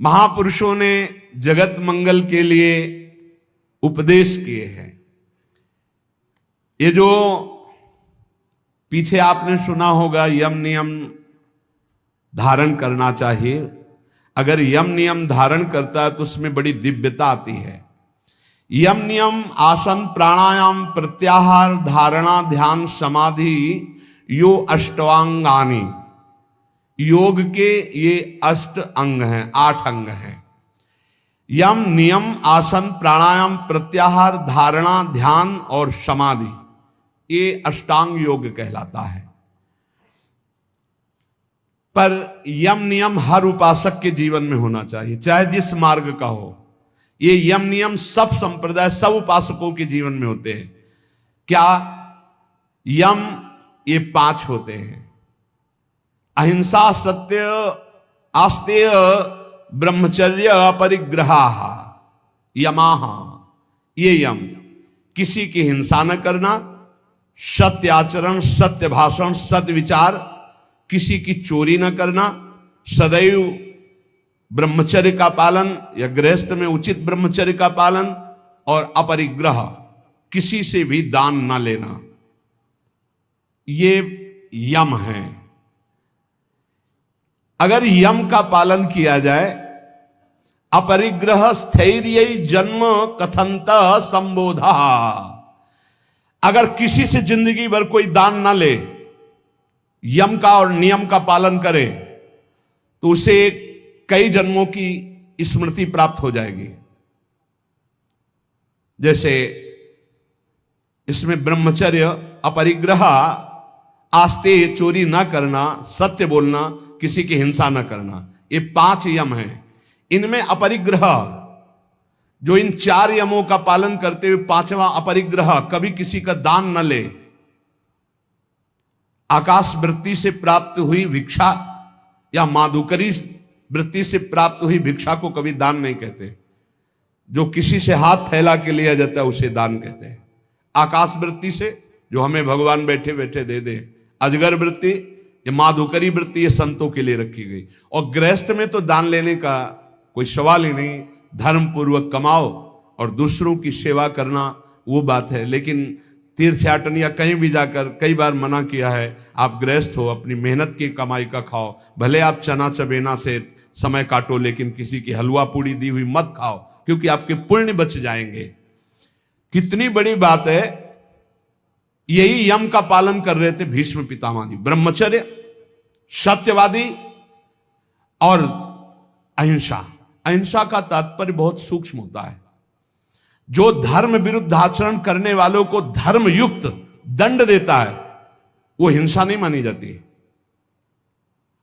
महापुरुषों ने जगत मंगल के लिए उपदेश किए हैं। ये जो पीछे आपने सुना होगा यम नियम धारण करना चाहिए, अगर यम नियम धारण करता है तो उसमें बड़ी दिव्यता आती है। यम नियम आसन प्राणायाम प्रत्याहार धारणा ध्यान समाधि यो अष्टांगानी, योग के ये 8 अंग हैं, 8 अंग हैं। यम नियम आसन प्राणायाम प्रत्याहार धारणा ध्यान और समाधि, ये अष्टांग योग कहलाता है। पर यम नियम हर उपासक के जीवन में होना चाहिए, चाहे जिस मार्ग का हो। ये यम नियम सब संप्रदाय सब उपासकों के जीवन में होते हैं। क्या यम? ये 5 होते हैं। अहिंसा सत्य आस्तेय ब्रह्मचर्य अपरिग्रहा यमाह, ये यम। किसी की हिंसा न करना, सत्य आचरण, सत्य भाषण, सत्य विचार, किसी की चोरी न करना, सदैव ब्रह्मचर्य का पालन या गृहस्थ में उचित ब्रह्मचर्य का पालन, और अपरिग्रह, किसी से भी दान न लेना, ये यम है। अगर यम का पालन किया जाए, अपरिग्रह स्थैर्य जन्म कथंत संबोधा, अगर किसी से जिंदगी भर कोई दान ना ले, यम का और नियम का पालन करे, तो उसे कई जन्मों की स्मृति प्राप्त हो जाएगी। जैसे इसमें ब्रह्मचर्य, अपरिग्रह, आस्ते, चोरी ना करना, सत्य बोलना, किसी की हिंसा न करना, ये 5 यम हैं। इनमें अपरिग्रह, जो इन 4 यमों का पालन करते हुए 5वां अपरिग्रह, कभी किसी का दान न ले, आकाश वृत्ति से प्राप्त हुई भिक्षा या माधुकरी वृत्ति से प्राप्त हुई भिक्षा को कभी दान नहीं कहते। जो किसी से हाथ फैला के लिया जाता है उसे दान कहते हैं। आकाश वृत्ति से जो हमें भगवान बैठे बैठे दे दे, अजगर वृत्ति, ये माधुकरी वृत्ति, ये संतों के लिए रखी गई। और गृहस्थ में तो दान लेने का कोई सवाल ही नहीं, धर्म पूर्वक कमाओ और दूसरों की सेवा करना वो बात है। लेकिन तीर्थयाटन या कहीं भी जाकर कई बार मना किया है, आप गृहस्थ हो, अपनी मेहनत की कमाई का खाओ, भले आप चना चबेना से समय काटो, लेकिन किसी की हलवा पूड़ी दी हुई मत खाओ, क्योंकि आपके पुण्य बच जाएंगे। कितनी बड़ी बात है। यही यम का पालन कर रहे थे भीष्म पितामह जी। ब्रह्मचर्य, सत्यवादी और अहिंसा। अहिंसा का तात्पर्य बहुत सूक्ष्म होता है। जो धर्म विरुद्ध आचरण करने वालों को धर्म युक्त दंड देता है, वो हिंसा नहीं मानी जाती।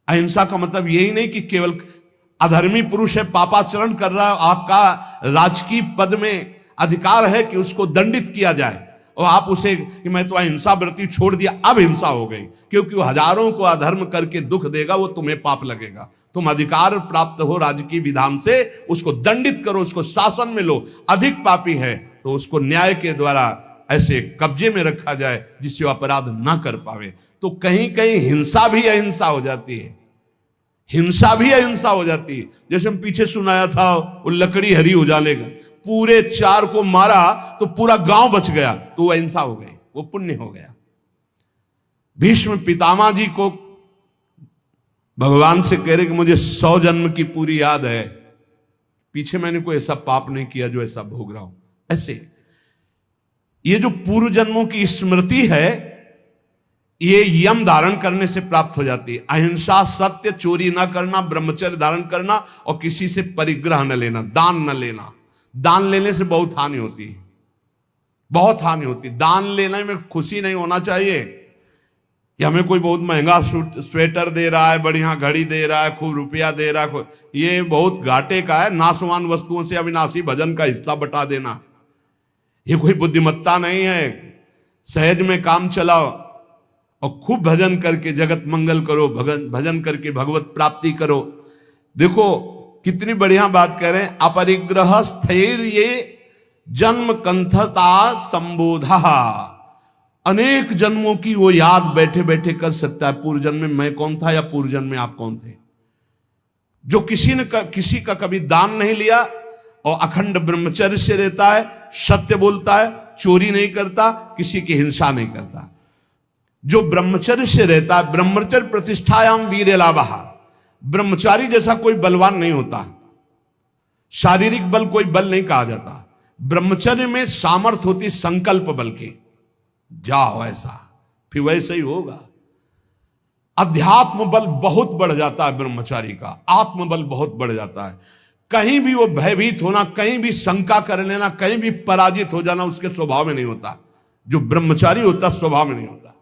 अहिंसा का मतलब यही नहीं कि केवल अधर्मी पुरुष है, पापाचरण कर रहा है, आपका राजकीय पद में अधिकार है कि उसको दंडित किया जाए, और आप उसे कि मैं तो अहिंसा व्रती छोड़ दिया, अब हिंसा हो गई, क्योंकि वो हजारों को अधर्म करके दुख देगा, वो तुम्हें पाप लगेगा। तुम अधिकार प्राप्त हो राजकीय विधान से, उसको दंडित करो, उसको शासन में लो। अधिक पापी है तो उसको न्याय के द्वारा ऐसे कब्जे में रखा जाए जिससे वो अपराध ना कर पावे। तो कहीं कहीं हिंसा भी अहिंसा हो जाती है, हिंसा भी अहिंसा हो जाती है। जैसे हम पीछे सुनाया था, वो लकड़ी हरी उजाले का, पूरे 4 को मारा तो पूरा गांव बच गया, तो वो अहिंसा हो गई, वो पुण्य हो गया। भीष्म पितामह जी को भगवान से कह रहे कि मुझे 100 जन्म की पूरी याद है, पीछे मैंने कोई ऐसा पाप नहीं किया जो ऐसा भोग रहा हूं। ऐसे ये जो पूर्व जन्मों की स्मृति है, ये यम धारण करने से प्राप्त हो जाती है। अहिंसा, सत्य, चोरी ना करना, ब्रह्मचर्य धारण करना, और किसी से परिग्रह न लेना, दान न लेना। दान लेने से बहुत हानि होती है, बहुत हानि होती है। दान लेने में खुशी नहीं होना चाहिए कि हमें कोई बहुत महंगा स्वेटर दे रहा है, बढ़िया घड़ी दे रहा है, खूब रुपया दे रहा है, ये बहुत घाटे का है। नाशवान वस्तुओं से अविनाशी भजन का हिस्सा बटा देना, ये कोई बुद्धिमत्ता नहीं है। सहज में काम चलाओ और खूब भजन करके जगत मंगल करो, भजन करके भगवत प्राप्ति करो। देखो कितनी बढ़िया बात कह रहे हैं। अपरिग्रह स्थैर्य जन्म कंथता संबोधा, अनेक जन्मों की वो याद बैठे बैठे कर सकता है। पूर्व जन्म में मैं कौन था या पूर्व जन्म में आप कौन थे। जो किसी का कभी दान नहीं लिया और अखंड ब्रह्मचर्य से रहता है, सत्य बोलता है, चोरी नहीं करता, किसी की हिंसा नहीं करता, जो ब्रह्मचर्य से रहता है, ब्रह्मचर्य प्रतिष्ठायाम वीर लाभः, ब्रह्मचारी जैसा कोई बलवान नहीं होता, शारीरिक बल कोई बल नहीं कहा जाता, ब्रह्मचर्य में सामर्थ होती संकल्प बल की, जाओ ऐसा फिर वैसे ही होगा। अध्यात्म बल बहुत बढ़ जाता है ब्रह्मचारी का, आत्मबल बहुत बढ़ जाता है। कहीं भी वो भयभीत होना, कहीं भी शंका कर लेना, कहीं भी पराजित हो जाना उसके स्वभाव में नहीं होता। जो ब्रह्मचारी होता स्वभाव में नहीं होता।